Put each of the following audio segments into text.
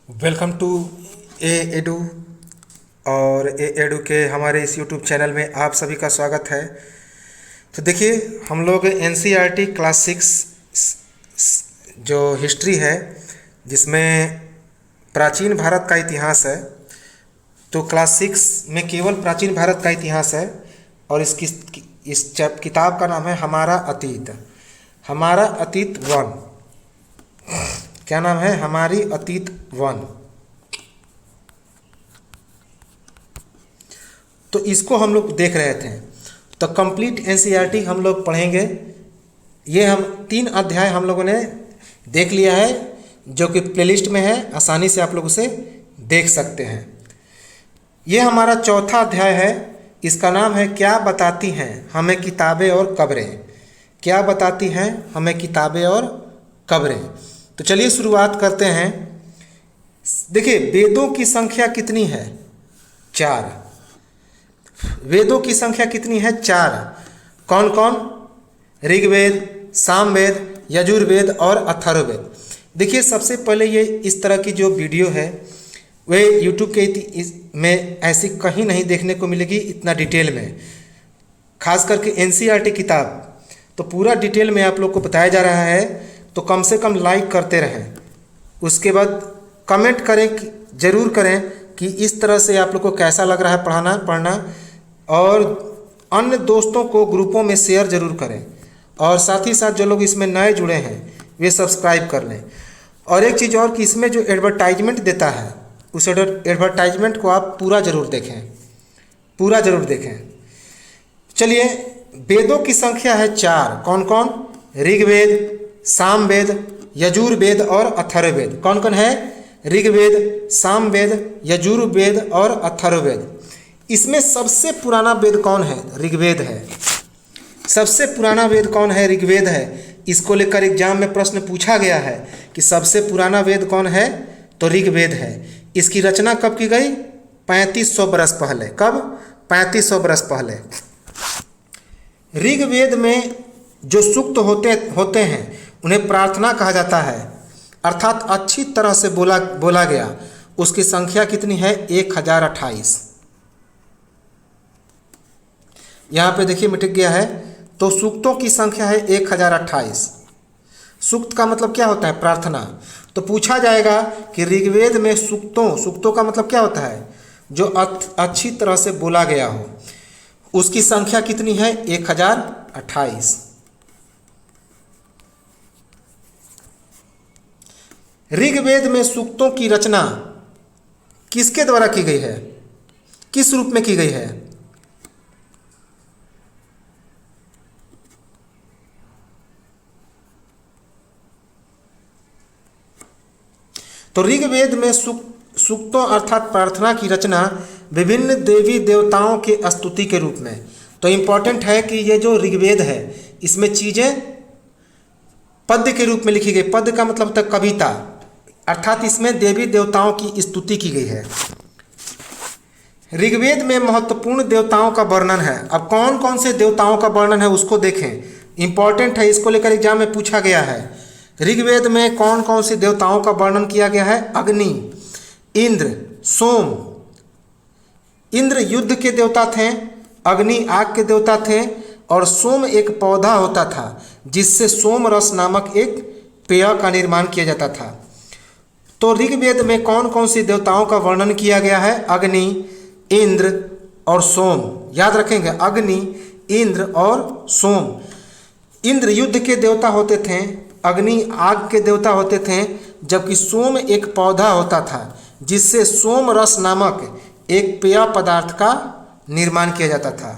Welcome to A edu. और ए edu के हमारे इस यूट्यूब चैनल में आप सभी का स्वागत है। तो देखिए, हम लोग एनसीईआरटी क्लास 6 जो हिस्ट्री है, जिसमें प्राचीन भारत का इतिहास है, तो क्लास 6 में केवल प्राचीन भारत का इतिहास है। और इस किताब का नाम है हमारा अतीत। हमारा अतीत 1। क्या नाम है? हमारी अतीत 1। तो इसको हम लोग देख रहे थे। तो कंप्लीट एनसीईआरटी हम लोग पढ़ेंगे। ये हम 3 अध्याय हम लोगों ने देख लिया है, जो कि प्लेलिस्ट में है, आसानी से आप लोग उसे देख सकते हैं। ये हमारा चौथा अध्याय है। इसका नाम है क्या बताती हैं हमें किताबें और कब्रें। क्या बताती हैं हमें किताबें और कब्रें। तो चलिए शुरुआत करते हैं। देखिए, वेदों की संख्या कितनी है? 4। वेदों की संख्या कितनी है? 4। कौन कौन? ऋग्वेद, सामवेद, यजुर्वेद और अथर्ववेद। देखिए, सबसे पहले ये इस तरह की जो वीडियो है वे यूट्यूब के में ऐसी कहीं नहीं देखने को मिलेगी इतना डिटेल में। खास करके एनसीईआरटी किताब तो पूरा डिटेल में आप लोग को बताया जा रहा है। तो कम से कम लाइक करते रहें, उसके बाद कमेंट करें, ज़रूर करें कि इस तरह से आप लोग को कैसा लग रहा है पढ़ना। और अन्य दोस्तों को ग्रुपों में शेयर ज़रूर करें। और साथ ही साथ जो लोग इसमें नए जुड़े हैं वे सब्सक्राइब कर लें। और एक चीज़ और कि इसमें जो एडवर्टाइजमेंट देता है, उस एडवर्टाइजमेंट को आप पूरा ज़रूर देखें। चलिए, वेदों की संख्या है 4। कौन कौन? ऋग्वेद, सामवेद, यजुर्वेद और अथर्ववेद। कौन कौन है? ऋग्वेद, सामवेद, यजुर्वेद और अथर्ववेद। इसमें सबसे पुराना वेद कौन है? ऋग्वेद है। सबसे पुराना वेद कौन है? ऋग्वेद है। इसको लेकर एग्जाम में प्रश्न पूछा गया है कि सबसे पुराना वेद कौन है, तो ऋग्वेद है। इसकी रचना कब की गई? 3500 बरस पहले। कब? 3500 बरस पहले। ऋग्वेद में जो सूक्त होते हैं उन्हें प्रार्थना कहा जाता है, अर्थात अच्छी तरह से बोला गया। उसकी संख्या कितनी है? 1028। यहाँ पे देखिए मिट गया है। तो सूक्तों की संख्या है 1028। सूक्त का मतलब क्या होता है? प्रार्थना। तो पूछा जाएगा कि ऋग्वेद में सूक्तों का मतलब क्या होता है? जो अच्छी तरह से बोला गया हो। उसकी संख्या कितनी है? 1028। ऋग्वेद में सूक्तों की रचना किसके द्वारा की गई है? किस रूप में की गई है? तो ऋग्वेद में सूक्तों अर्थात प्रार्थना की रचना विभिन्न देवी देवताओं के स्तुति के रूप में। तो इम्पॉर्टेंट है कि ये जो ऋग्वेद है इसमें चीज़ें पद्य के रूप में लिखी गई। पद्य का मतलब होता है कविता, अर्थात इसमें देवी देवताओं की स्तुति की गई है। ऋग्वेद में महत्वपूर्ण देवताओं का वर्णन है। अब कौन कौन से देवताओं का वर्णन है उसको देखें, इंपॉर्टेंट है। इसको लेकर एग्जाम में पूछा गया है। ऋग्वेद में कौन कौन से देवताओं का वर्णन किया गया है? अग्नि, इंद्र, सोम। इंद्र युद्ध के देवता थे, अग्नि आग के देवता थे, और सोम एक पौधा होता था जिससे सोम रस नामक एक पेय का निर्माण किया जाता था। तो ऋग्वेद में कौन कौन से देवताओं का वर्णन किया गया है? अग्नि, इंद्र और सोम। याद रखेंगे, अग्नि, इंद्र और सोम। इंद्र युद्ध के देवता होते थे, अग्नि आग के देवता होते थे, जबकि सोम एक पौधा होता था जिससे सोम रस नामक एक पेय पदार्थ का निर्माण किया जाता था।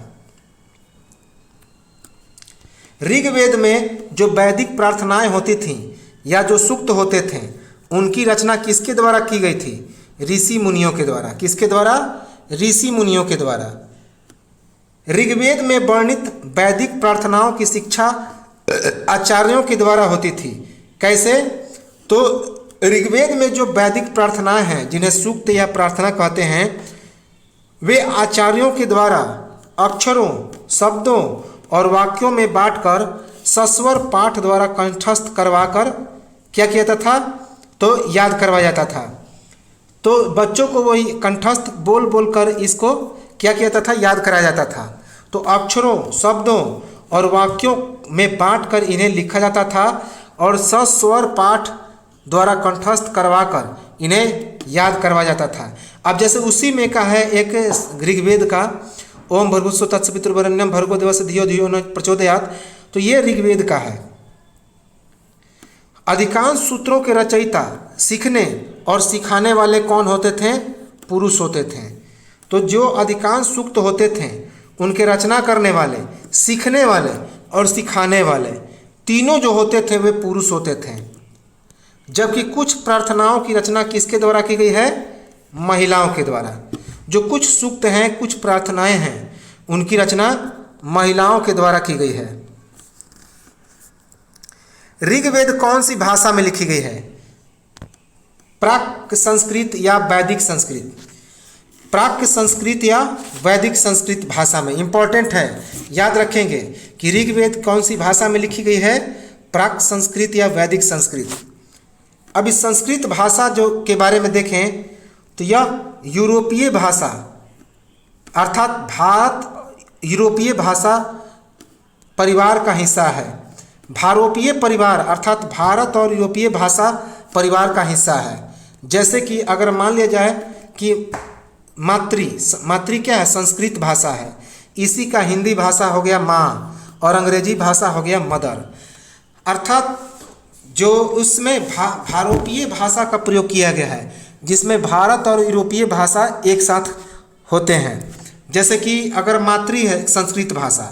ऋग्वेद में जो वैदिक प्रार्थनाएं होती थीं या जो सूक्त होते थे, उनकी रचना किसके द्वारा की गई थी? ऋषि मुनियों के द्वारा। किसके द्वारा? ऋषि मुनियों के द्वारा। ऋग्वेद में वर्णित वैदिक प्रार्थनाओं की शिक्षा आचार्यों के द्वारा होती थी। कैसे? तो ऋग्वेद में जो वैदिक प्रार्थनाएं हैं, जिन्हें सूक्त या प्रार्थना कहते हैं, वे आचार्यों के द्वारा अक्षरों, शब्दों और वाक्यों में बांटकर सस्वर पाठ द्वारा कंठस्थ करवाकर क्या किया जाता था? तो याद करवाया जाता था। तो बच्चों को वही कंठस्थ बोल बोल कर इसको क्या किया जाता था, याद कराया जाता था। तो अक्षरों, शब्दों और वाक्यों में बांट कर इन्हें लिखा जाता था और सस्वर पाठ द्वारा कंठस्थ करवाकर इन्हें याद करवाया जाता था। अब जैसे उसी में का है एक ऋग्वेद का, ओम भर्गुस्व तत्सवितुर्वरेण्यम भर्गो देवस्य धियो धियो न प्रचोदयात्, तो ये ऋग्वेद का है। अधिकांश सूत्रों के रचयिता, सीखने और सिखाने वाले कौन होते थे? पुरुष होते थे। तो जो अधिकांश सूक्त होते थे उनके रचना करने वाले, सीखने वाले और सिखाने वाले तीनों जो होते थे वे पुरुष होते थे। जबकि कुछ प्रार्थनाओं की रचना किसके द्वारा की गई है? महिलाओं के द्वारा। जो कुछ सूक्त हैं, कुछ प्रार्थनाएं हैं, उनकी रचना महिलाओं के द्वारा की गई है। ऋग्वेद कौन सी भाषा में लिखी गई है? प्राक संस्कृत या वैदिक संस्कृत? प्राक संस्कृत या वैदिक संस्कृत भाषा में। इंपॉर्टेंट है, याद रखेंगे कि ऋग्वेद कौन सी भाषा में लिखी गई है? प्राक संस्कृत या वैदिक संस्कृत। अब इस संस्कृत भाषा जो के बारे में देखें तो यह यूरोपीय भाषा अर्थात भारत यूरोपीय भाषा परिवार का हिस्सा है। भारोपीय परिवार अर्थात भारत और यूरोपीय भाषा परिवार का हिस्सा है। जैसे कि अगर मान लिया जाए कि मातृ क्या है? संस्कृत भाषा है। इसी का हिंदी भाषा हो गया माँ और अंग्रेजी भाषा हो गया मदर। अर्थात जो उसमें भारोपीय भाषा का प्रयोग किया गया है, जिसमें भारत और यूरोपीय भाषा एक साथ होते हैं। जैसे कि अगर मातृ है संस्कृत भाषा,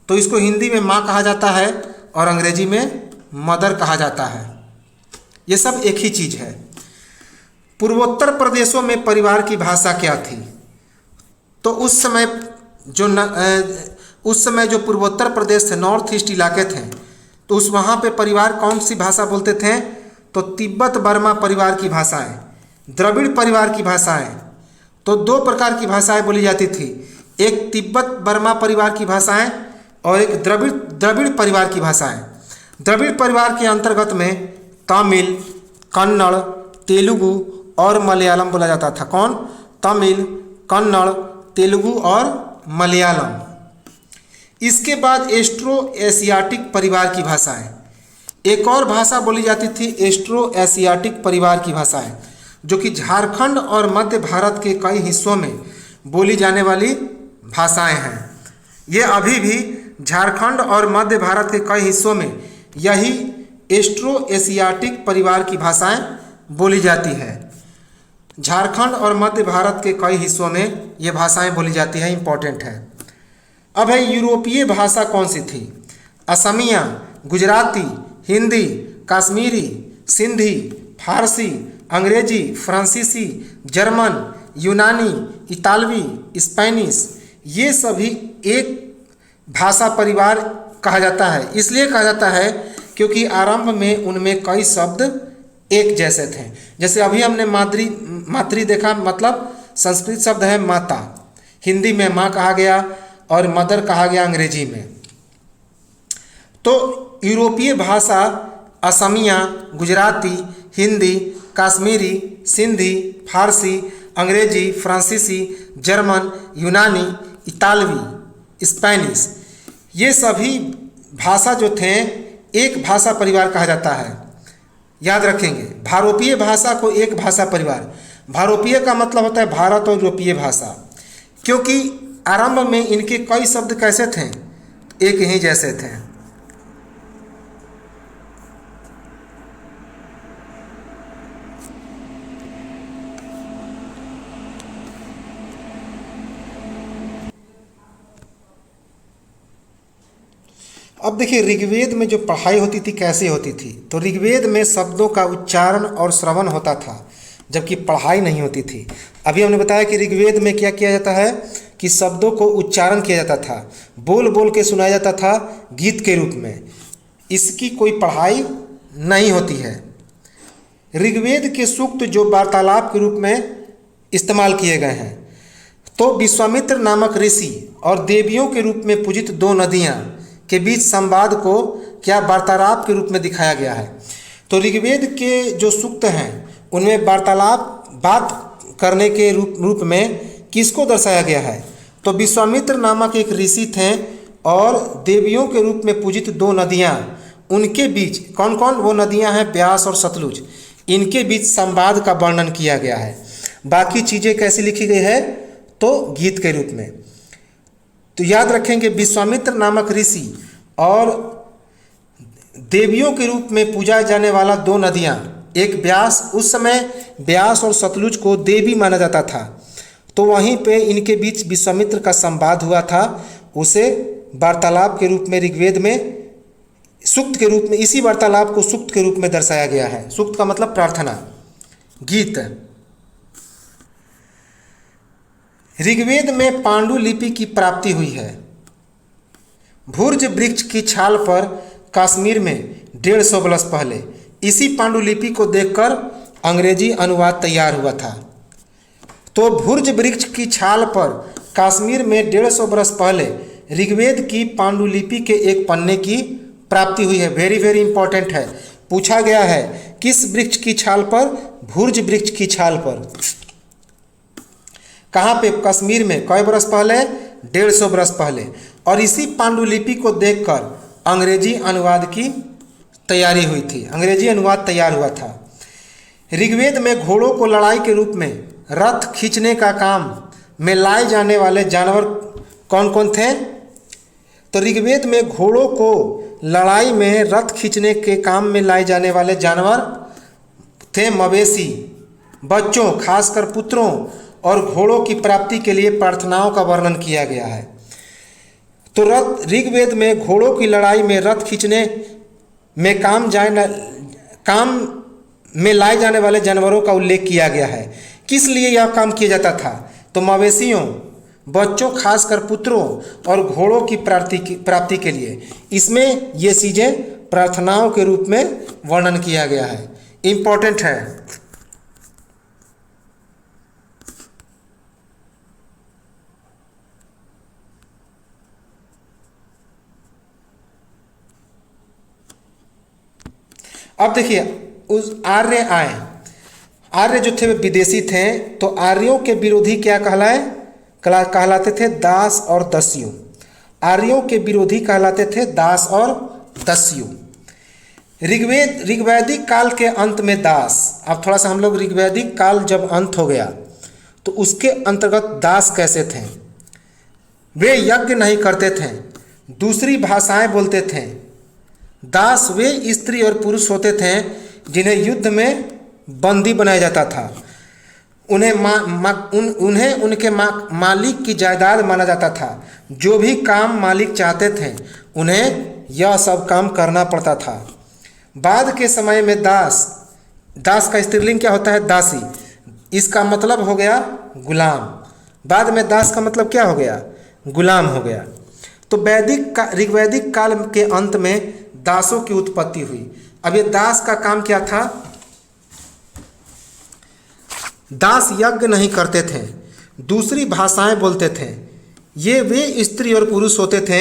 तो इसको हिंदी में माँ कहा जाता है और अंग्रेजी में मदर कहा जाता है। ये सब एक ही चीज़ है। पूर्वोत्तर प्रदेशों में परिवार की भाषा क्या थी? तो उस समय जो पूर्वोत्तर प्रदेश थे, नॉर्थ ईस्ट इलाके थे, तो उस वहाँ पे परिवार कौन सी भाषा बोलते थे? तो तिब्बत बर्मा परिवार की भाषाएं, द्रविड़ परिवार की भाषाएं। तो दो प्रकार की भाषाएं बोली जाती थी, एक तिब्बत बर्मा परिवार की भाषाएं और एक द्रविड़ परिवार की भाषाएं। द्रविड़ परिवार के अंतर्गत में तमिल, कन्नड़, तेलुगु और मलयालम बोला जाता था। कौन? तमिल, कन्नड़, तेलुगु और मलयालम। इसके बाद एस्ट्रो एशियाटिक परिवार की भाषाएं। एक और भाषा बोली जाती थी एस्ट्रो एशियाटिक परिवार की भाषाएं, जो कि झारखंड और मध्य भारत के कई हिस्सों में बोली जाने वाली भाषाएं हैं। ये अभी भी झारखंड और मध्य भारत के कई हिस्सों में यही एस्ट्रो एशियाटिक परिवार की भाषाएं बोली जाती है। झारखंड और मध्य भारत के कई हिस्सों में ये भाषाएं बोली जाती है। इंपॉर्टेंट है। अब है यूरोपीय भाषा कौन सी थी? असमिया, गुजराती, हिंदी, कश्मीरी, सिंधी, फारसी, अंग्रेजी, फ्रांसीसी, जर्मन, यूनानी, इतालवी, स्पेनिश, ये सभी एक भाषा परिवार कहा जाता है। इसलिए कहा जाता है क्योंकि आरंभ में उनमें कई शब्द एक जैसे थे। जैसे अभी हमने मातृ देखा, मतलब संस्कृत शब्द है माता, हिंदी में माँ कहा गया और मदर कहा गया अंग्रेजी में। तो यूरोपीय भाषा असमिया, गुजराती, हिंदी, कश्मीरी, सिंधी, फारसी, अंग्रेजी, फ्रांसीसी, जर्मन, यूनानी, इतालवी, स्पेनिश, ये सभी भाषा जो थे एक भाषा परिवार कहा जाता है। याद रखेंगे, भारोपीय भाषा को एक भाषा परिवार। भारोपीय का मतलब होता है भारत और यूरोपीय भाषा, क्योंकि आरंभ में इनके कई शब्द कैसे थे? एक ही जैसे थे। अब देखिए ऋग्वेद में जो पढ़ाई होती थी कैसे होती थी? तो ऋग्वेद में शब्दों का उच्चारण और श्रवण होता था, जबकि पढ़ाई नहीं होती थी। अभी हमने बताया कि ऋग्वेद में क्या किया जाता है कि शब्दों को उच्चारण किया जाता था, बोल बोल के सुनाया जाता था गीत के रूप में। इसकी कोई पढ़ाई नहीं होती है। ऋग्वेद के सूक्त जो वार्तालाप के रूप में इस्तेमाल किए गए हैं, तो विश्वामित्र नामक ऋषि और देवियों के रूप में पूजित दो नदियाँ के बीच संवाद को क्या वार्तालाप के रूप में दिखाया गया है। तो ऋग्वेद के जो सूक्त हैं उनमें वार्तालाप बात करने के रूप में किसको दर्शाया गया है? तो विश्वामित्र नामक एक ऋषि थे और देवियों के रूप में पूजित दो नदियाँ, उनके बीच कौन कौन वो नदियाँ हैं? ब्यास और सतलुज, इनके बीच संवाद का वर्णन किया गया है। बाकी चीज़ें कैसी लिखी गई है? तो गीत के रूप में। तो याद रखेंगे विश्वामित्र नामक ऋषि और देवियों के रूप में पूजा जाने वाला दो नदियाँ, एक ब्यास, उस समय ब्यास और सतलुज को देवी माना जाता था, तो वहीं पे इनके बीच विश्वामित्र का संवाद हुआ था। उसे वार्तालाप के रूप में ऋग्वेद में सूक्त के रूप में, इसी वार्तालाप को सूक्त के रूप में दर्शाया गया है। सूक्त का मतलब प्रार्थना, गीत। ऋग्वेद में पांडुलिपि की प्राप्ति हुई है। भुर्ज वृक्ष की छाल पर कश्मीर में 150 वर्ष पहले इसी पांडुलिपि को देखकर अंग्रेजी अनुवाद तैयार हुआ था। तो भुर्ज वृक्ष की छाल पर कश्मीर में 150 वर्ष पहले ऋग्वेद की पांडुलिपि के एक पन्ने की प्राप्ति हुई है। वेरी वेरी इंपॉर्टेंट है, पूछा गया है किस वृक्ष की छाल पर? भुर्ज वृक्ष की छाल पर। कहाँ पे? कश्मीर में। कई वर्ष पहले? 150 वर्ष पहले। और इसी पांडुलिपि को देखकर अंग्रेजी अनुवाद की तैयारी हुई थी, अंग्रेजी अनुवाद तैयार हुआ था। ऋग्वेद में घोड़ों को लड़ाई के रूप में रथ खींचने का काम में लाए जाने वाले जानवर कौन कौन थे? तो ऋग्वेद में घोड़ों को लड़ाई में रथ खींचने के काम में लाए जाने वाले जानवर थे मवेशी, बच्चों खासकर पुत्रों और घोड़ों की प्राप्ति के लिए प्रार्थनाओं का वर्णन किया गया है। तो ऋग्वेद में घोड़ों की लड़ाई में रथ खींचने में काम में लाए जाने वाले जानवरों का उल्लेख किया गया है। किस लिए यह काम किया जाता था? तो मवेशियों, बच्चों खासकर पुत्रों और घोड़ों की प्राप्ति के लिए। इसमें ये चीज़ें प्रार्थनाओं के रूप में वर्णन किया गया है, इम्पोर्टेंट है। अब देखिए, उस आर्य आए, आर्य जो थे वे विदेशी थे, तो आर्यों के विरोधी क्या कहलाते थे? दास और दस्यु। आर्यों के विरोधी कहलाते थे दास और दस्यु। ऋग्वैदिक काल के अंत में दास, अब थोड़ा सा हम लोग ऋग्वैदिक काल जब अंत हो गया तो उसके अंतर्गत दास कैसे थे? वे यज्ञ नहीं करते थे, दूसरी भाषाएं बोलते थे। दास वे स्त्री और पुरुष होते थे जिन्हें युद्ध में बंदी बनाया जाता था। उन्हें उनके मालिक की जायदाद माना जाता था। जो भी काम मालिक चाहते थे उन्हें यह सब काम करना पड़ता था। बाद के समय में दास का स्त्रीलिंग क्या होता है? दासी। इसका मतलब हो गया गुलाम। बाद में दास का मतलब क्या हो गया? गुलाम हो गया। तो ऋग्वैदिक काल के अंत में दासों की उत्पत्ति हुई। अब ये दास का काम क्या था? दास यज्ञ नहीं करते थे, दूसरी भाषाएं बोलते थे। ये वे स्त्री और पुरुष होते थे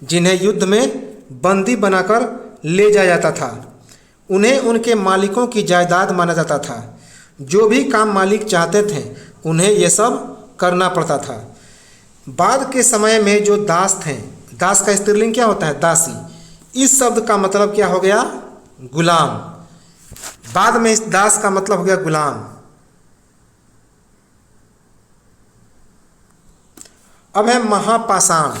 जिन्हें युद्ध में बंदी बनाकर ले जाया जाता था। उन्हें उनके मालिकों की जायदाद माना जाता था। जो भी काम मालिक चाहते थे उन्हें ये सब करना पड़ता था। बाद के समय में जो दास थे, दास का स्त्रीलिंग क्या होता है? दासी। इस शब्द का मतलब क्या हो गया? गुलाम। बाद में इस दास का मतलब हो गया गुलाम। अब है महापाषाण।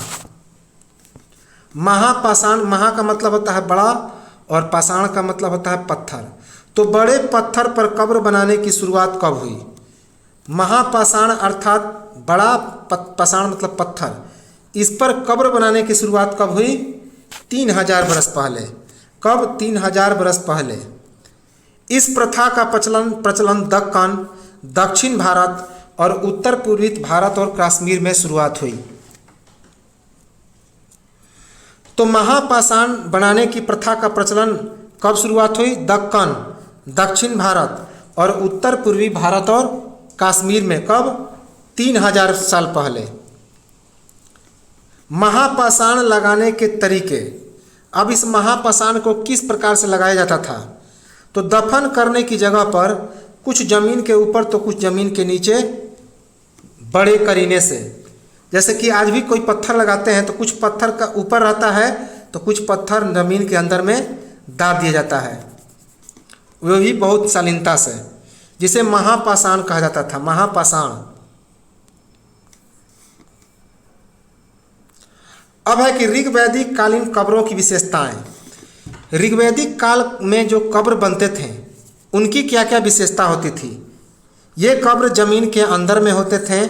महापाषाण, महा का मतलब होता है बड़ा और पाषाण का मतलब होता है पत्थर। तो बड़े पत्थर पर कब्र बनाने की शुरुआत कब हुई? महापाषाण अर्थात बड़ा पाषाण मतलब पत्थर। इस पर कब्र बनाने की शुरुआत कब हुई? 3000 वर्ष पहले। कब? 3000 वर्ष पहले। इस प्रथा का प्रचलन दक्कन, दक्षिण भारत और उत्तर पूर्वी भारत और कश्मीर में शुरुआत हुई। तो महापाषाण बनाने की प्रथा का प्रचलन कब शुरुआत हुई? दक्कन, दक्षिण भारत और उत्तर पूर्वी भारत और कश्मीर में। कब? 3000 साल पहले। महापाषाण लगाने के तरीके। अब इस महापाषाण को किस प्रकार से लगाया जाता था? तो दफन करने की जगह पर कुछ ज़मीन के ऊपर तो कुछ ज़मीन के नीचे बड़े करीने से। जैसे कि आज भी कोई पत्थर लगाते हैं तो कुछ पत्थर का ऊपर रहता है तो कुछ पत्थर ज़मीन के अंदर में दाब दिया जाता है, वो भी बहुत शालीनता से, जिसे महापाषाण कहा जाता था, महापाषाण। अब है कि ऋग्वैदिक कालीन कब्रों की विशेषताएं। ऋग्वैदिक काल में जो कब्र बनते थे उनकी क्या क्या विशेषता होती थी। ये कब्र जमीन के अंदर में होते थे।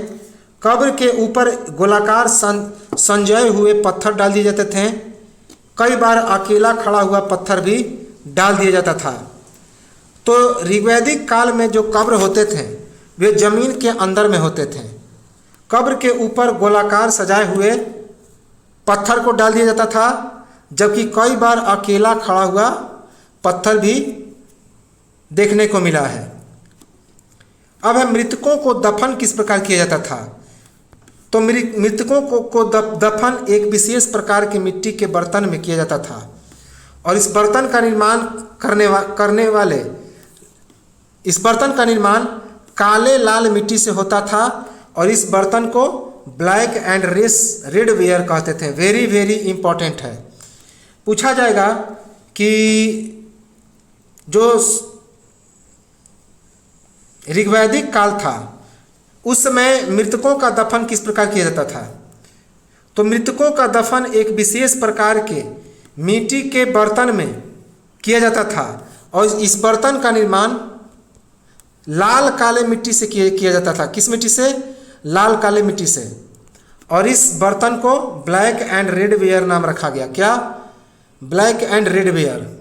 कब्र के ऊपर गोलाकार संजय हुए पत्थर डाल दिए जाते थे। कई बार अकेला खड़ा हुआ पत्थर भी डाल दिया जाता था। तो ऋग्वैदिक काल में जो कब्र होते थे वे जमीन के अंदर में होते थे। कब्र के ऊपर गोलाकार सजाए हुए पत्थर को डाल दिया जाता था, जबकि कई बार अकेला खड़ा हुआ पत्थर भी देखने को मिला है। अब है मृतकों को दफन किस प्रकार किया जाता था। तो मृतकों को दफन एक विशेष प्रकार के मिट्टी के बर्तन में किया जाता था, और इस बर्तन का निर्माण काले लाल मिट्टी से होता था, और इस बर्तन को ब्लैक एंड रेड वेयर कहते थे। वेरी वेरी इंपॉर्टेंट है। पूछा जाएगा कि जो ऋग्वैदिक काल था उस समय मृतकों का दफन किस प्रकार किया जाता था। तो मृतकों का दफन एक विशेष प्रकार के मिट्टी के बर्तन में किया जाता था, और इस बर्तन का निर्माण लाल काले मिट्टी से किया जाता था। किस मिट्टी से? लाल काले मिट्टी से। और इस बर्तन को ब्लैक एंड रेड वेयर नाम रखा गया। क्या? Black and red ware.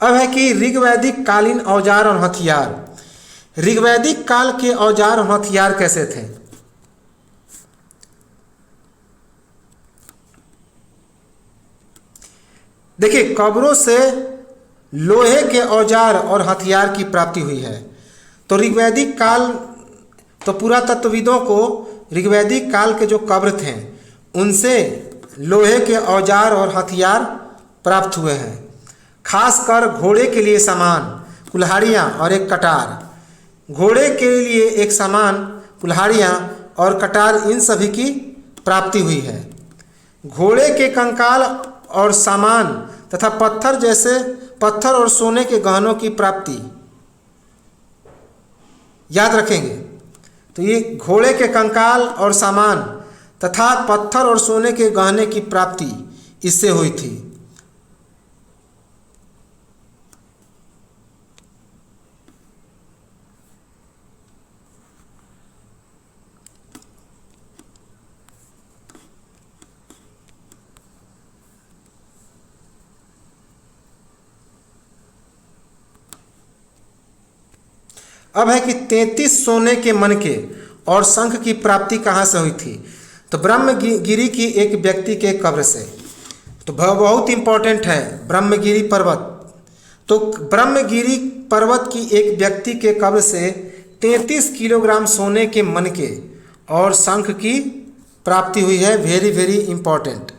अब है कि ऋग्वैदिक कालीन औजार और हथियार। ऋग्वैदिक काल के औजार और हथियार कैसे थे। देखिए, कब्रों से लोहे के औजार और हथियार की प्राप्ति हुई है। तो ऋग्वैदिक काल, तो पुरातत्वविदों को ऋग्वैदिक काल के जो कब्र थे उनसे लोहे के औजार और हथियार प्राप्त हुए हैं। खासकर घोड़े के लिए सामान, कुल्हाड़ियाँ और एक कटार। घोड़े के लिए एक सामान, कुल्हाड़ियाँ और कटार, इन सभी की प्राप्ति हुई है। घोड़े के कंकाल और सामान तथा पत्थर और सोने के गहनों की प्राप्ति याद रखेंगे। तो ये घोड़े के कंकाल और सामान तथा पत्थर और सोने के गहने की प्राप्ति इससे हुई थी। अब है कि 33 सोने के मनके और शंख की प्राप्ति कहाँ से हुई थी। तो ब्रह्मगिरी की एक व्यक्ति के कब्र से। तो बहुत इंपॉर्टेंट है ब्रह्मगिरी पर्वत। तो ब्रह्मगिरी पर्वत की एक व्यक्ति के कब्र से 33 किलोग्राम सोने के मनके और शंख की प्राप्ति हुई है। Very very important.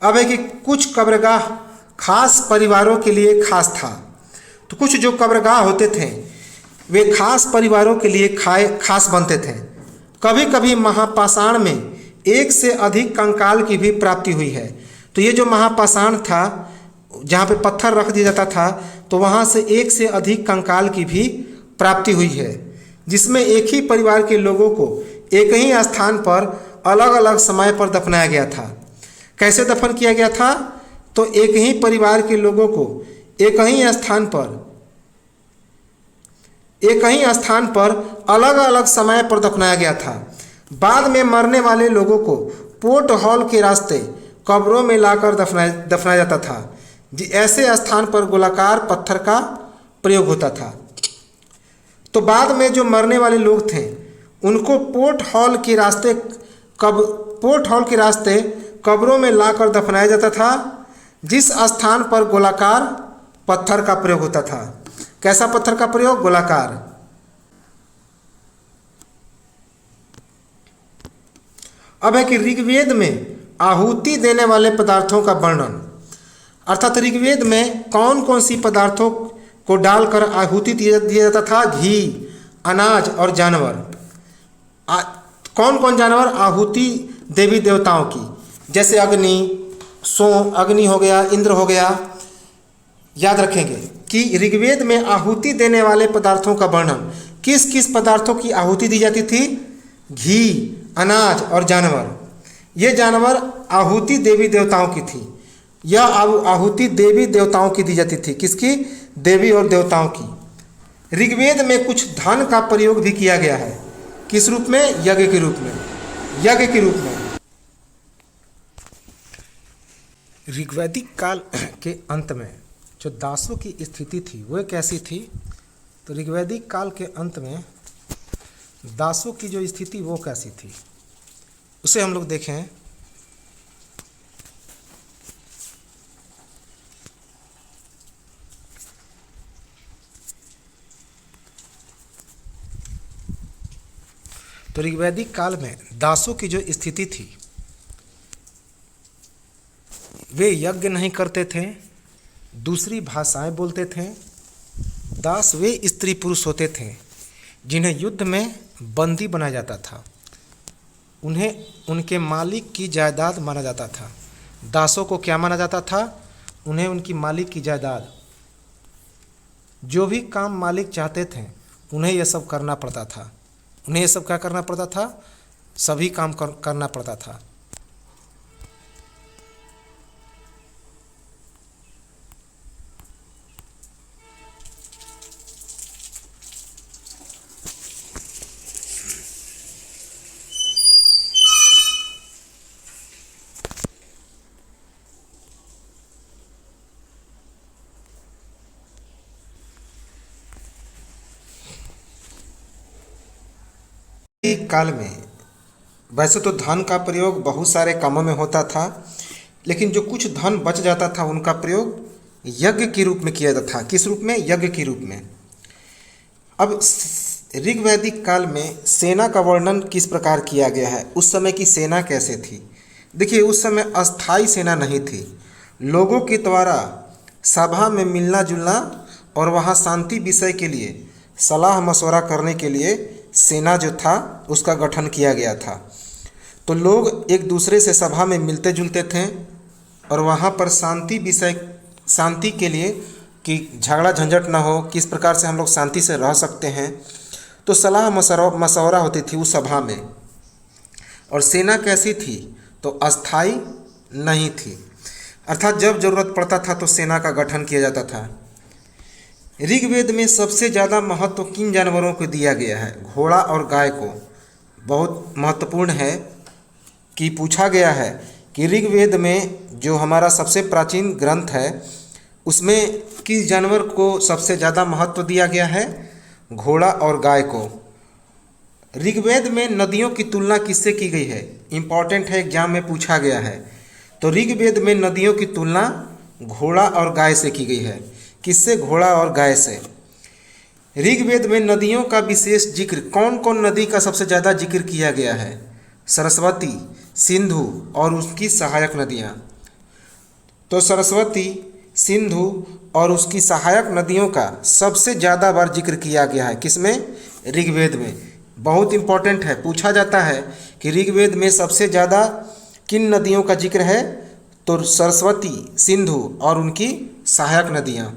अब है कि कुछ कब्रगाह खास परिवारों के लिए खास था। तो कुछ जो कब्रगाह होते थे वे खास परिवारों के लिए खास बनते थे। कभी कभी महापाषाण में एक से अधिक कंकाल की भी प्राप्ति हुई है। तो ये जो महापाषाण था, जहाँ पे पत्थर रख दिया जाता था, तो वहाँ से एक से अधिक कंकाल की भी प्राप्ति हुई है, जिसमें एक ही परिवार के लोगों को एक ही स्थान पर अलग अलग समय पर दफनाया गया था। कैसे दफन किया गया था? तो एक ही परिवार के लोगों को एक ही स्थान पर अलग अलग समय पर दफनाया गया था। बाद में मरने वाले लोगों को पोर्ट हॉल के रास्ते कब्रों में लाकर दफनाया जाता था। ऐसे स्थान पर गोलाकार पत्थर का प्रयोग होता था। तो बाद में जो मरने वाले लोग थे उनको पोर्ट हॉल के रास्ते कब्रों में लाकर दफनाया जाता था, जिस स्थान पर गोलाकार पत्थर का प्रयोग होता था। कैसा पत्थर का प्रयोग? गोलाकार। अब है कि ऋग्वेद में आहुति देने वाले पदार्थों का वर्णन, अर्थात ऋग्वेद में कौन कौन सी पदार्थों को डालकर आहुति दिया जाता था? घी, अनाज और जानवर। कौन कौन जानवर? आहुति देवी देवताओं की, जैसे अग्नि हो गया, इंद्र हो गया। याद रखेंगे कि ऋग्वेद में आहुति देने वाले पदार्थों का वर्णन, किस किस पदार्थों की आहुति दी जाती थी? घी, अनाज और जानवर। ये जानवर आहुति देवी देवताओं की थी। यह आहुति देवी देवताओं की दी जाती थी। किसकी? देवी और देवताओं की। ऋग्वेद में कुछ धन का प्रयोग भी किया गया है। किस रूप में? यज्ञ के रूप में। यज्ञ के रूप में। ऋग्वैदिक काल के अंत में जो दासों की स्थिति थी वह कैसी थी? तो ऋग्वैदिक काल के अंत में दासों की जो स्थिति वो कैसी थी, उसे हम लोग देखें। तो ऋग्वैदिक काल में दासों की जो स्थिति थी, वे यज्ञ नहीं करते थे, दूसरी भाषाएं बोलते थे। दास वे स्त्री पुरुष होते थे जिन्हें युद्ध में बंदी बनाया जाता था। उन्हें उनके मालिक की जायदाद माना जाता था। दासों को क्या माना जाता था? उन्हें उनकी मालिक की जायदाद। जो भी काम मालिक चाहते थे उन्हें यह सब करना पड़ता था। उन्हें यह सब क्या करना पड़ता था? सभी काम करना पड़ता था। काल में वैसे तो धन का प्रयोग बहुत सारे कामों में होता था, लेकिन जो कुछ धन बच जाता था उनका प्रयोग यज्ञ के रूप में किया जाता था। किस रूप में? यज्ञ के रूप में। अब ऋग्वैदिक काल में सेना का वर्णन किस प्रकार किया गया है? उस समय की सेना कैसे थी? देखिए, उस समय अस्थाई सेना नहीं थी। लोगों के द्वारा सभा में मिलना जुलना और वहाँ शांति विषय के लिए सलाह मशवरा करने के लिए सेना जो था उसका गठन किया गया था। तो लोग एक दूसरे से सभा में मिलते जुलते थे और वहाँ पर शांति के लिए कि झगड़ा झंझट ना हो, किस प्रकार से हम लोग शांति से रह सकते हैं, तो सलाह मशवरा होती थी उस सभा में। और सेना कैसी थी? तो अस्थाई नहीं थी, अर्थात जब जरूरत पड़ता था तो सेना का गठन किया जाता था। ऋग्वेद में सबसे ज़्यादा महत्व किन जानवरों को दिया गया है? घोड़ा और गाय को। बहुत महत्वपूर्ण है कि पूछा गया है कि ऋग्वेद में जो हमारा सबसे प्राचीन ग्रंथ है उसमें किस जानवर को सबसे ज़्यादा महत्व दिया गया है? घोड़ा और गाय को। ऋग्वेद में नदियों की तुलना किससे की गई है? इम्पॉर्टेंट है, एग्जाम में पूछा गया है। तो ऋग्वेद में नदियों की तुलना घोड़ा और गाय से की गई है। किससे? घोड़ा और गाय से। ऋग्वेद में नदियों का विशेष जिक्र, कौन कौन नदी का सबसे ज़्यादा जिक्र किया गया है? सरस्वती, सिंधु और उसकी सहायक नदियाँ। तो सरस्वती, सिंधु और उसकी सहायक नदियों का सबसे ज़्यादा बार जिक्र किया गया है। किसमें? ऋग्वेद में। बहुत इंपॉर्टेंट है, पूछा जाता है कि ऋग्वेद में सबसे ज़्यादा किन नदियों का जिक्र है? तो सरस्वती, सिंधु और उनकी सहायक नदियाँ।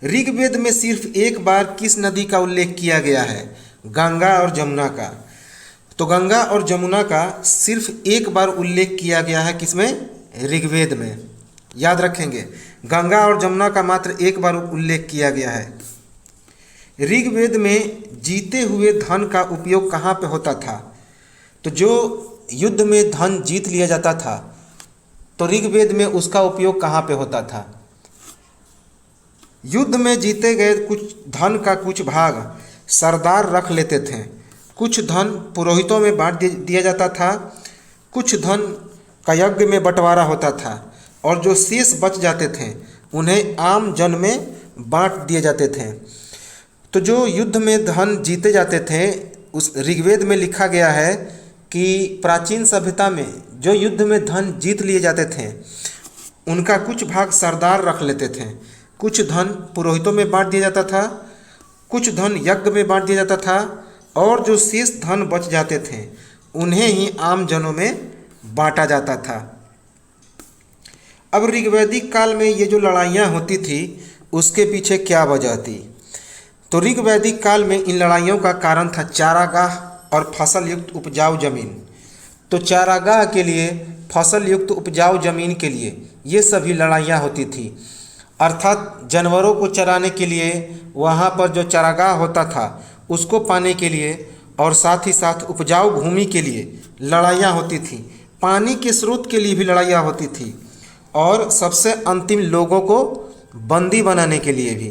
ऋग्वेद में सिर्फ एक बार किस नदी का उल्लेख किया गया है? गंगा और जमुना का। तो गंगा और जमुना का सिर्फ एक बार उल्लेख किया गया है। किसमें? ऋग्वेद में। याद रखेंगे, गंगा और जमुना का मात्र एक बार उल्लेख किया गया है। ऋग्वेद में जीते हुए धन का उपयोग कहाँ पे होता था? तो जो युद्ध में धन जीत लिया जाता था तो ऋग्वेद में उसका उपयोग कहाँ पे होता था? युद्ध में जीते गए कुछ धन का कुछ भाग सरदार रख लेते थे कुछ धन पुरोहितों में बांट दिया जाता था, कुछ धन का यज्ञ में बंटवारा होता था और जो शेष बच जाते थे उन्हें आम जन में बांट दिए जाते थे। तो जो युद्ध में धन जीते जाते थे, उस ऋग्वेद में लिखा गया है कि प्राचीन सभ्यता में जो युद्ध में धन जीत लिए जाते थे उनका कुछ भाग सरदार रख लेते थे, कुछ धन पुरोहितों में बांट दिया जाता था, कुछ धन यज्ञ में बांट दिया जाता था और जो शेष धन बच जाते थे उन्हें ही आम जनों में बांटा जाता था। अब ऋग्वैदिक काल में ये जो लड़ाइयाँ होती थी उसके पीछे क्या वजह थी? तो ऋग्वैदिक काल में इन लड़ाइयों का कारण था चारागाह और फसल युक्त उपजाऊ जमीन। तो चारागाह के लिए, फसल युक्त उपजाऊ जमीन के लिए ये सभी लड़ाइयाँ होती थी, अर्थात जानवरों को चराने के लिए वहाँ पर जो चारागाह होता था उसको पाने के लिए और साथ ही साथ उपजाऊ भूमि के लिए लड़ाइयाँ होती थी, पानी के स्रोत के लिए भी लड़ाइयाँ होती थी और सबसे अंतिम लोगों को बंदी बनाने के लिए भी।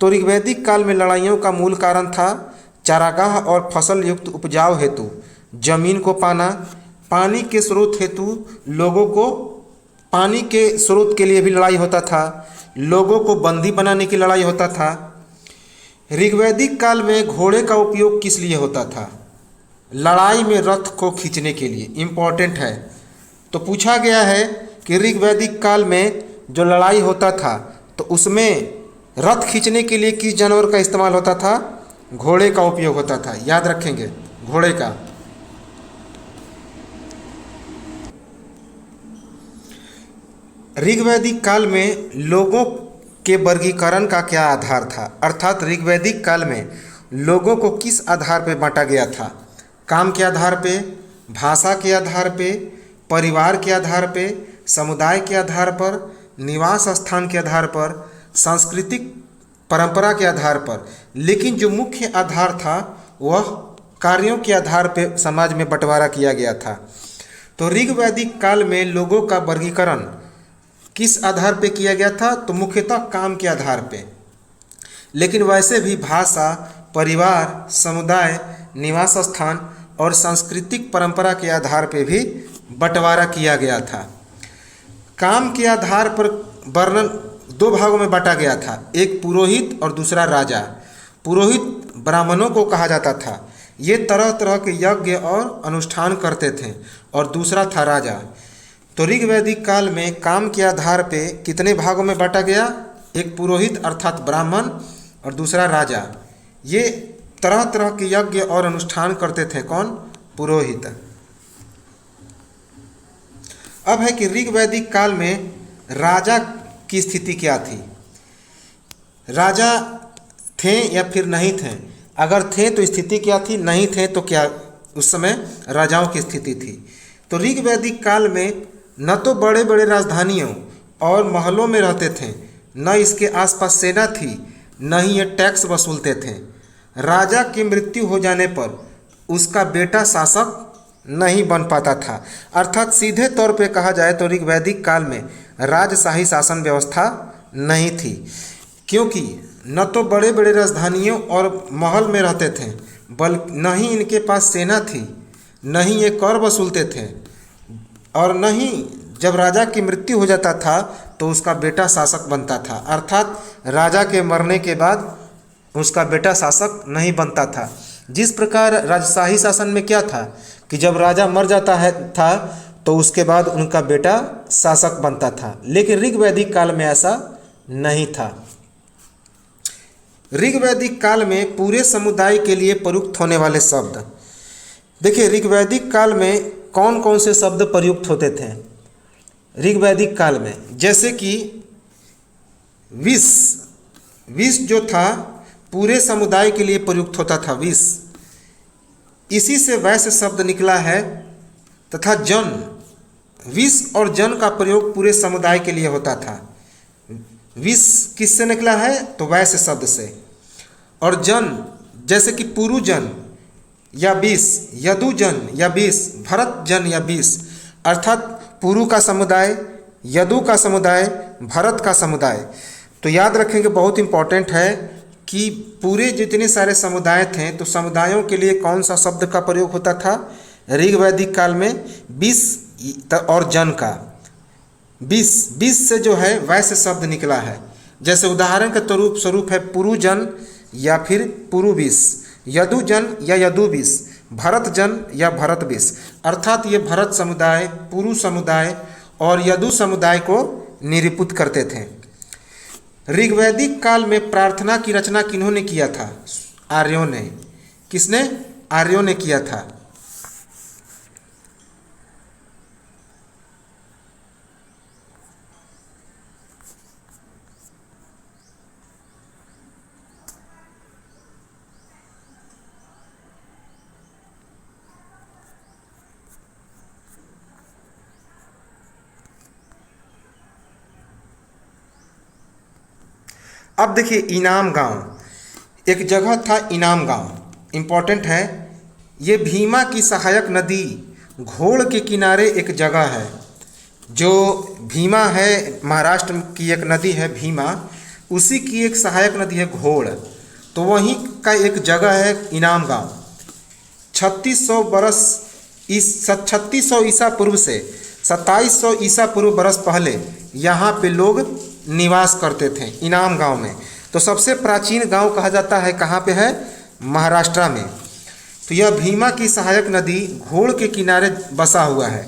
तो ऋग्वैदिक काल में लड़ाइयों का मूल कारण था चारागाह और फसल युक्त उपजाऊ हेतु जमीन को पाना, पानी के स्रोत हेतु लोगों को, पानी के स्रोत के लिए भी लड़ाई होता था, लोगों को बंदी बनाने की लड़ाई होता था। ऋग्वैदिक काल में घोड़े का उपयोग किस लिए होता था? लड़ाई में रथ को खींचने के लिए, इम्पोर्टेंट है। तो पूछा गया है कि ऋग्वैदिक काल में जो लड़ाई होता था तो उसमें रथ खींचने के लिए किस जानवर का इस्तेमाल होता था? घोड़े का उपयोग होता था, याद रखेंगे, घोड़े का। ऋग्वैदिक काल में लोगों के वर्गीकरण का क्या आधार था? अर्थात ऋग्वैदिक काल में लोगों को किस आधार पर बांटा गया था? काम के आधार पे, भाषा के आधार पे, परिवार के आधार पे, समुदाय के आधार पर, निवास स्थान के आधार पर, सांस्कृतिक परंपरा के आधार पर। लेकिन जो मुख्य आधार था वह कार्यों के आधार पे समाज में बंटवारा किया गया था। तो ऋग्वैदिक काल में लोगों का वर्गीकरण किस आधार पे किया गया था? तो मुख्यतः काम के आधार पे, लेकिन वैसे भी भाषा, परिवार, समुदाय, निवास स्थान और सांस्कृतिक परंपरा के आधार पे भी बंटवारा किया गया था। काम के आधार पर वर्णन दो भागों में बांटा गया था, एक पुरोहित और दूसरा राजा। पुरोहित ब्राह्मणों को कहा जाता था, ये तरह तरह के यज्ञ और अनुष्ठान करते थे, और दूसरा था राजा। तो ऋग्वैदिक काल में काम के आधार पे कितने भागों में बांटा गया? एक पुरोहित अर्थात ब्राह्मण और दूसरा राजा। ये तरह तरह के यज्ञ और अनुष्ठान करते थे, कौन? पुरोहित। अब है कि ऋग्वैदिक काल में राजा की स्थिति क्या थी? राजा थे या फिर नहीं थे? अगर थे तो स्थिति क्या थी, नहीं थे तो क्या उस समय राजाओं की स्थिति थी? तो ऋग्वैदिक काल में न तो बड़े बड़े राजधानियों और महलों में रहते थे, न इसके आसपास सेना थी, न ही ये टैक्स वसूलते थे। राजा की मृत्यु हो जाने पर उसका बेटा शासक नहीं बन पाता था। अर्थात सीधे तौर पे कहा जाए तो ऋग्वैदिक काल में राजशाही शासन व्यवस्था नहीं थी, क्योंकि न तो बड़े बड़े राजधानियों और महल में रहते थे, न ही इनके पास सेना थी, न ही ये कर वसूलते थे, और न ही जब राजा की मृत्यु हो जाता था तो उसका बेटा शासक बनता था। अर्थात राजा के मरने के बाद उसका बेटा शासक नहीं बनता था। जिस प्रकार राजशाही शासन में क्या था कि जब राजा मर जाता था तो उसके बाद उनका बेटा शासक बनता था, लेकिन ऋग्वैदिक काल में ऐसा नहीं था। ऋग्वैदिक काल में पूरे समुदाय के लिए प्रयुक्त होने वाले शब्द देखिए, ऋग्वैदिक काल में कौन कौन से शब्द प्रयुक्त होते थे ऋग्वैदिक काल में? जैसे कि विष, विष जो था पूरे समुदाय के लिए प्रयुक्त होता था, विष। इसी से वैश्य शब्द निकला है। तथा जन, विष और जन का प्रयोग पूरे समुदाय के लिए होता था। विष किससे निकला है? तो वैश्य शब्द से। और जन जैसे कि पुरुजन या विष, यदुजन या विष, भरत जन या विष, अर्थात पुरु का समुदाय, यदु का समुदाय, भरत का समुदाय। तो याद रखेंगे, बहुत इंपॉर्टेंट है। कि पूरे जितने सारे समुदाय थे तो समुदायों के लिए कौन सा शब्द का प्रयोग होता था ऋग वैदिक काल में? विष और जन का। विष, विष से जो है वैश्य शब्द निकला है। जैसे उदाहरण के स्वरूप है पुरुजन या फिर पुरुविष, यदुजन या यदुविष, भरतजन या भरतविष। अर्थात ये भरत समुदाय, पुरु समुदाय और यदु समुदाय को निरूपित करते थे। ऋग्वैदिक काल में प्रार्थना की रचना किन्होंने किया था? आर्यों ने। किसने? आर्यों ने किया था। अब देखिए इनाम गांव, एक जगह था इनाम गांव, इम्पोर्टेंट है। ये भीमा की सहायक नदी घोड़ के किनारे एक जगह है। जो भीमा है, महाराष्ट्र की एक नदी है भीमा, उसी की एक सहायक नदी है घोड़। तो वहीं का एक जगह है इनाम गांव। 3600 ईसा पूर्व से 2700 ईसा पूर्व बरस पहले यहाँ पे लोग निवास करते थे इनाम गांव में। तो सबसे प्राचीन गांव कहा जाता है, कहाँ पे है? महाराष्ट्र में। तो यह भीमा की सहायक नदी घोड़ के किनारे बसा हुआ है,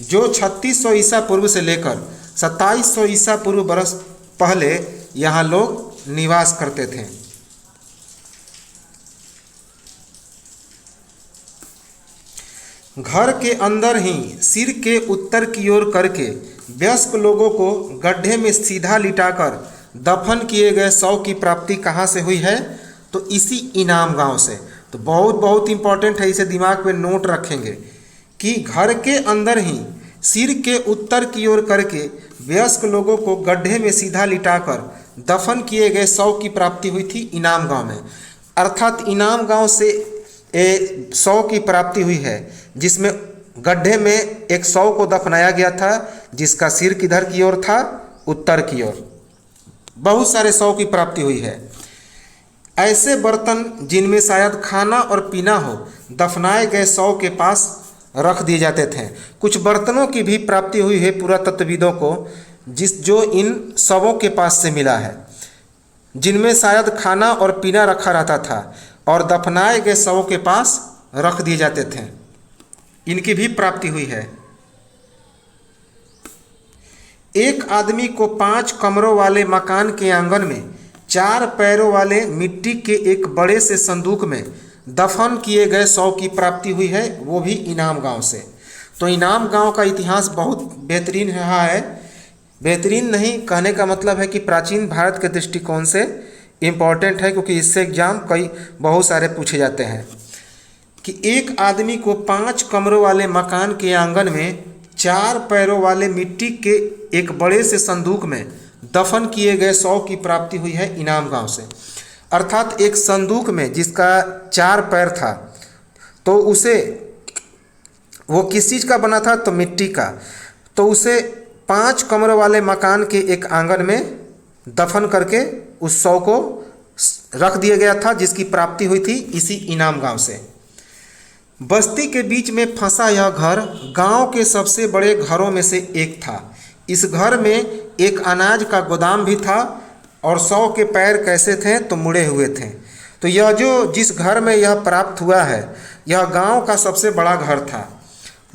जो 3600 ईसा पूर्व से लेकर 2700 ईसा पूर्व बरस पहले यहाँ लोग निवास करते थे। घर के अंदर ही सिर के उत्तर की ओर करके वयस्क लोगों को गड्ढे में सीधा लिटाकर दफन किए गए शव की प्राप्ति कहाँ से हुई है? तो इसी इनाम गांव से। तो बहुत बहुत इंपॉर्टेंट है, इसे दिमाग में नोट रखेंगे कि घर के अंदर ही सिर के उत्तर की ओर करके वयस्क लोगों को गड्ढे में सीधा लिटाकर दफन किए गए शव की प्राप्ति हुई थी इनाम गांव में। अर्थात इनाम गांव से शव की प्राप्ति हुई है, जिसमें गड्ढे में एक शव को दफनाया गया था, जिसका सिर किधर की ओर था? उत्तर की ओर। बहुत सारे शव की प्राप्ति हुई है। ऐसे बर्तन जिनमें शायद खाना और पीना हो, दफनाए गए शव के पास रख दिए जाते थे। कुछ बर्तनों की भी प्राप्ति हुई है पुरातत्वविदों को, जो इन शवों के पास से मिला है, जिनमें शायद खाना और पीना रखा रहता था और दफनाए गए शवों के पास रख दिए जाते थे। इनकी भी प्राप्ति हुई है। एक आदमी को 5 कमरों वाले मकान के आंगन में 4 पैरों वाले मिट्टी के एक बड़े से संदूक में दफन किए गए शव की प्राप्ति हुई है, वो भी इनाम गांव से। तो इनाम गांव का इतिहास बहुत बेहतरीन रहा है। बेहतरीन नहीं कहने का मतलब है कि प्राचीन भारत के दृष्टिकोण से इम्पॉर्टेंट है, क्योंकि इससे एग्जाम बहुत सारे पूछे जाते हैं कि एक आदमी को 5 कमरों वाले मकान के आंगन में 4 पैरों वाले मिट्टी के एक बड़े से संदूक में दफन किए गए शव की प्राप्ति हुई है इनाम गांव से। अर्थात एक संदूक में जिसका 4 पैर था, तो उसे वो किस चीज़ का बना था? तो मिट्टी का। तो उसे 5 कमरों वाले मकान के एक आंगन में दफन करके उस शव को रख दिया गया था, जिसकी प्राप्ति हुई थी इसी इनाम गांव से। बस्ती के बीच में फंसा यह घर गांव के सबसे बड़े घरों में से एक था। इस घर में एक अनाज का गोदाम भी था और शव के पैर कैसे थे? तो मुड़े हुए थे। तो यह जिस घर में यह प्राप्त हुआ है, यह गांव का सबसे बड़ा घर था,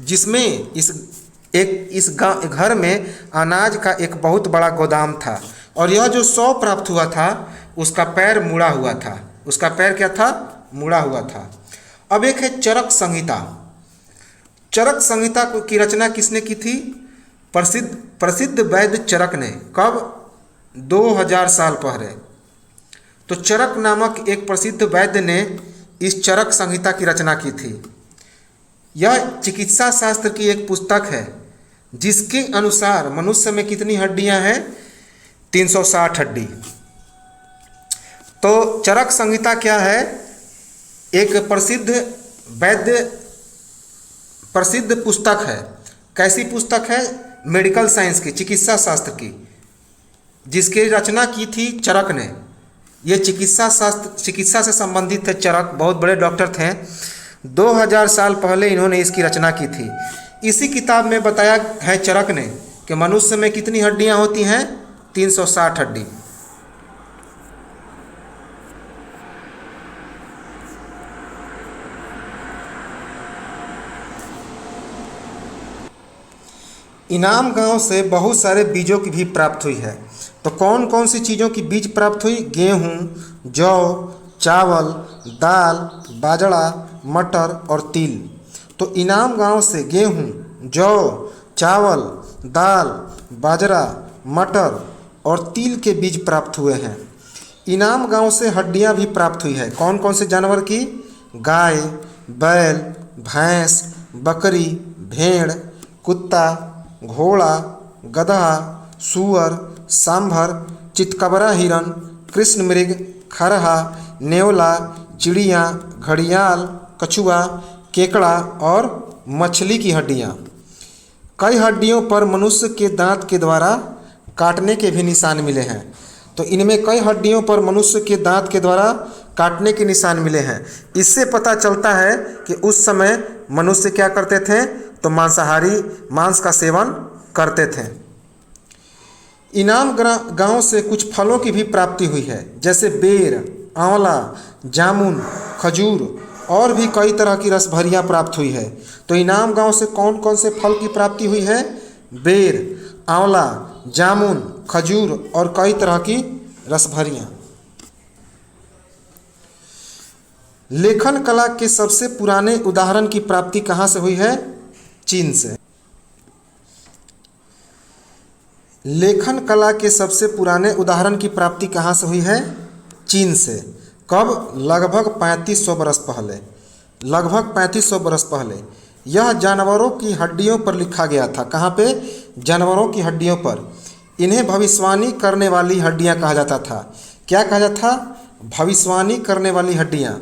जिसमें इस घर में अनाज का एक बहुत बड़ा गोदाम था। और यह जो शव प्राप्त हुआ था, उसका पैर मुड़ा हुआ था। उसका पैर क्या था? मुड़ा हुआ था। अब एक है चरक संहिता। चरक संहिता की रचना किसने की थी? प्रसिद्ध वैद्य चरक ने। कब? 2000 साल पहले। तो चरक नामक एक प्रसिद्ध वैद्य ने इस चरक संहिता की रचना की थी। यह चिकित्सा शास्त्र की एक पुस्तक है, जिसके अनुसार मनुष्य में कितनी हड्डियां हैं? 360 हड्डी। तो चरक संहिता क्या है? एक प्रसिद्ध पुस्तक है। कैसी पुस्तक है? मेडिकल साइंस की, चिकित्सा शास्त्र की, जिसकी रचना की थी चरक ने। ये चिकित्सा से संबंधित थे चरक, बहुत बड़े डॉक्टर थे। 2000 साल पहले इन्होंने इसकी रचना की थी। इसी किताब में बताया है चरक ने कि मनुष्य में कितनी हड्डियां होती हैं, 360 हड्डी। इनाम गांव से बहुत सारे बीजों की भी प्राप्त हुई है। तो कौन कौन सी चीज़ों की बीज प्राप्त हुई? गेहूँ, जौ, चावल, दाल, बाजरा, मटर और तिल। तो इनाम गांव से गेहूँ, जौ, चावल, दाल, बाजरा, मटर और तिल के बीज प्राप्त हुए हैं। इनाम गांव से हड्डियां भी प्राप्त हुई है। कौन कौन से जानवर की? गाय, बैल, भैंस, बकरी, भेड़, कुत्ता, घोड़ा, गधा, सूअर, सांभर, चितकबरा हिरन, कृष्ण मृग, खरहा, नेवला, चिड़िया, घड़ियाल, कछुआ, केकड़ा और मछली की हड्डियाँ। कई हड्डियों पर मनुष्य के दांत के द्वारा काटने के भी निशान मिले हैं। तो इनमें कई हड्डियों पर मनुष्य के दांत के द्वारा काटने के निशान मिले हैं। इससे पता चलता है कि उस समय मनुष्य क्या करते थे? तो मांसाहारी मांस का सेवन करते थे। इनाम गांव से कुछ फलों की भी प्राप्ति हुई है, जैसे बेर, आंवला, जामुन, खजूर और भी कई तरह की रसभरियाँ प्राप्त हुई है। तो इनाम गांव से कौन कौन से फल की प्राप्ति हुई है? बेर, आंवला, जामुन, खजूर और कई तरह की रसभरियाँ। लेखन कला के सबसे पुराने उदाहरण की प्राप्ति कहाँ से हुई है? चीन से। लेखन कला के सबसे पुराने उदाहरण की प्राप्ति कहाँ से हुई है? चीन से। कब? लगभग 3500 बरस पहले। लगभग 3500 बरस पहले यह जानवरों की हड्डियों पर लिखा गया था। कहाँ पे? जानवरों की हड्डियों पर। इन्हें भविष्यवाणी करने वाली हड्डियाँ कहा जाता था। क्या कहा जाता था? भविष्यवाणी करने वाली हड्डियाँ,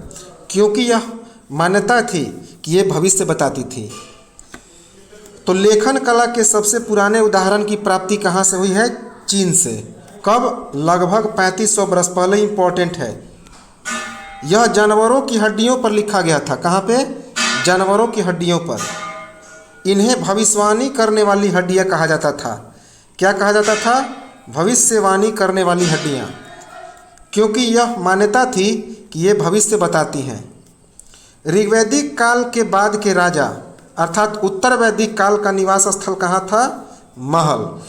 क्योंकि यह मान्यता थी कि ये भविष्य बताती थी। तो लेखन कला के सबसे पुराने उदाहरण की प्राप्ति कहाँ से हुई है? चीन से। कब? लगभग 3500 बरस पहले। इम्पोर्टेंट है। यह जानवरों की हड्डियों पर लिखा गया था। कहाँ पे? जानवरों की हड्डियों पर। इन्हें भविष्यवाणी करने वाली हड्डियाँ कहा जाता था। क्या कहा जाता था? भविष्यवाणी करने वाली हड्डियाँ, क्योंकि यह मान्यता थी कि ये भविष्य बताती हैं। ऋग्वैदिक काल के बाद के राजा, अर्थात उत्तर वैदिक काल का निवास स्थल कहाँ था? महल।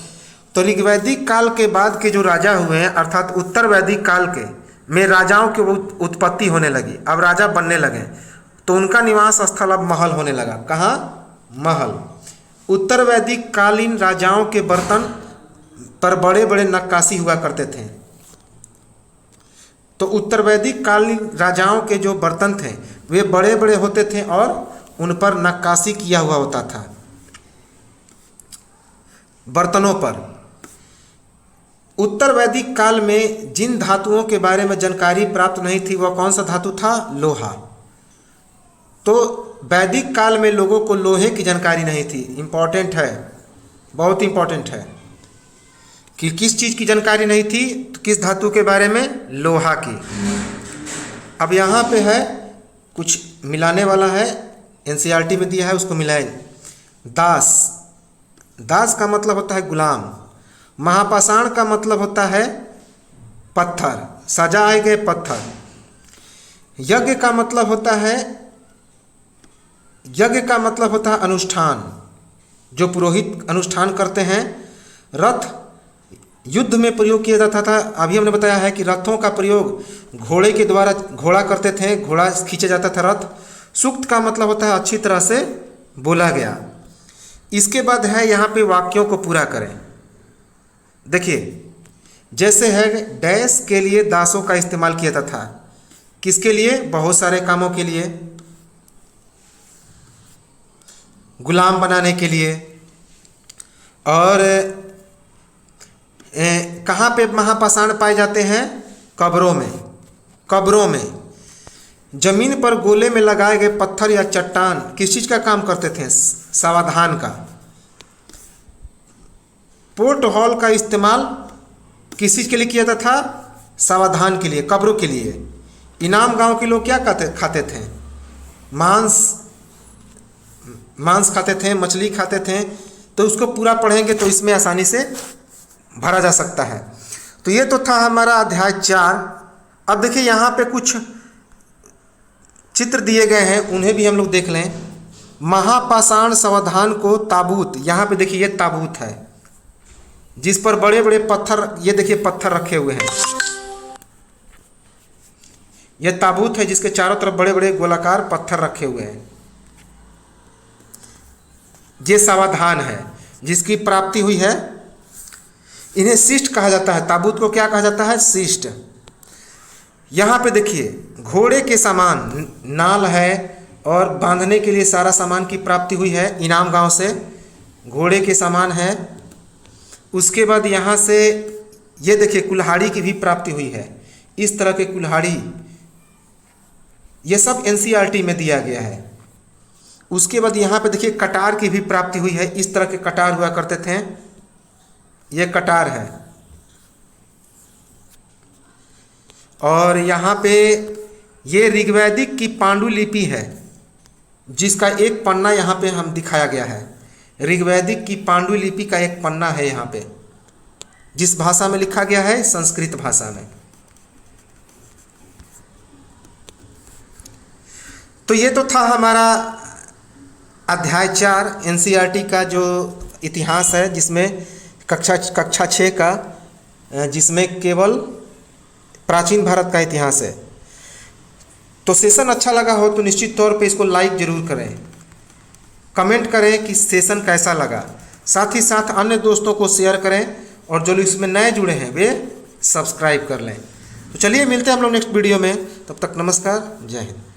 तो ऋग्वैदिक काल के बाद के जो राजा हुए हैं, अर्थात उत्तर वैदिक काल के में राजाओं की उत्पत्ति होने लगी। अब राजा बनने लगे, तो उनका निवास स्थल अब महल होने लगा। कहाँ? महल। उत्तर वैदिक कालीन राजाओं के बर्तन पर बड़े बड़े नक्काशी हुआ करते थे। तो उत्तर वैदिक कालीन राजाओं के जो बर्तन थे वे बड़े बड़े होते थे और उन पर नक्काशी किया हुआ होता था बर्तनों पर। उत्तर वैदिक काल में जिन धातुओं के बारे में जानकारी प्राप्त नहीं थी, वह कौन सा धातु था? लोहा। तो वैदिक काल में लोगों को लोहे की जानकारी नहीं थी। इम्पॉर्टेंट है, बहुत इम्पॉर्टेंट है कि किस चीज़ की जानकारी नहीं थी? तो किस धातु के बारे में? लोहा की। अब यहाँ पे है कुछ मिलाने वाला है, एनसीईआरटी में दिया है, उसको मिलाएं। दास। दास का मतलब होता है गुलाम। महापाषाण का मतलब होता है पत्थर, सजाए गए पत्थर। यज्ञ का मतलब होता है अनुष्ठान, जो पुरोहित अनुष्ठान करते हैं। रथ युद्ध में प्रयोग किया जाता था। अभी हमने बताया है कि रथों का प्रयोग घोड़े के द्वारा घोड़ा करते थे, घोड़ा खींचा जाता था रथ। सूक्त का मतलब होता है अच्छी तरह से बोला गया। इसके बाद है यहाँ पे वाक्यों को पूरा करें। देखिए, जैसे है डैश के लिए दासों का इस्तेमाल किया जाता था। किसके लिए? बहुत सारे कामों के लिए, गुलाम बनाने के लिए। और कहाँ पे महापाषाण पाए जाते हैं? कब्रों में। कब्रों में जमीन पर गोले में लगाए गए पत्थर या चट्टान किस चीज़ का काम करते थे? सावधान का। पोर्ट हॉल का इस्तेमाल किस चीज़ के लिए किया जाता था? समाधान के लिए, कब्रों के लिए। इनाम गांव के लोग क्या खाते थे? मांस खाते थे, मछली खाते थे। तो उसको पूरा पढ़ेंगे तो इसमें आसानी से भरा जा सकता है। तो ये तो था हमारा अध्याय 4। अब देखिए यहाँ पे कुछ चित्र दिए गए हैं, उन्हें भी हम लोग देख लें। महापाषाण समाधान को ताबूत, यहाँ पे देखिए ये ताबूत है जिस पर बड़े बड़े पत्थर, ये देखिए पत्थर रखे हुए हैं। यह ताबूत है जिसके चारों तरफ बड़े बड़े गोलाकार पत्थर रखे हुए हैं। ये समाधान है जिसकी प्राप्ति हुई है। इन्हें शिष्ट कहा जाता है। ताबूत को क्या कहा जाता है? शिष्ट। यहाँ पे देखिए घोड़े के सामान नाल है और बांधने के लिए सारा सामान की प्राप्ति हुई है इनाम गांव से। घोड़े के सामान है। उसके बाद यहाँ से ये देखिए कुल्हाड़ी की भी प्राप्ति हुई है। इस तरह के कुल्हाड़ी, ये सब एनसीईआरटी में दिया गया है। उसके बाद यहाँ पे देखिए कटार की भी प्राप्ति हुई है। इस तरह के कटार हुआ करते थे, ये कटार है। और यहाँ पे ये ऋग्वैदिक की पांडुलिपि है जिसका एक पन्ना यहाँ पे हम दिखाया गया है। ऋग्वैदिक की पांडुलिपि का एक पन्ना है यहाँ पे, जिस भाषा में लिखा गया है, संस्कृत भाषा में। तो ये तो था हमारा अध्याय 4 एनसीईआरटी का जो इतिहास है, जिसमें कक्षा 6 का, जिसमें केवल प्राचीन भारत का इतिहास है। तो सेशन अच्छा लगा हो तो निश्चित तौर पे इसको लाइक जरूर करें, कमेंट करें कि सेशन कैसा लगा। साथ ही साथ अन्य दोस्तों को शेयर करें और जो लोग इसमें नए जुड़े हैं वे सब्सक्राइब कर लें। तो चलिए मिलते हैं हम लोग नेक्स्ट वीडियो में। तब तक नमस्कार, जय हिंद।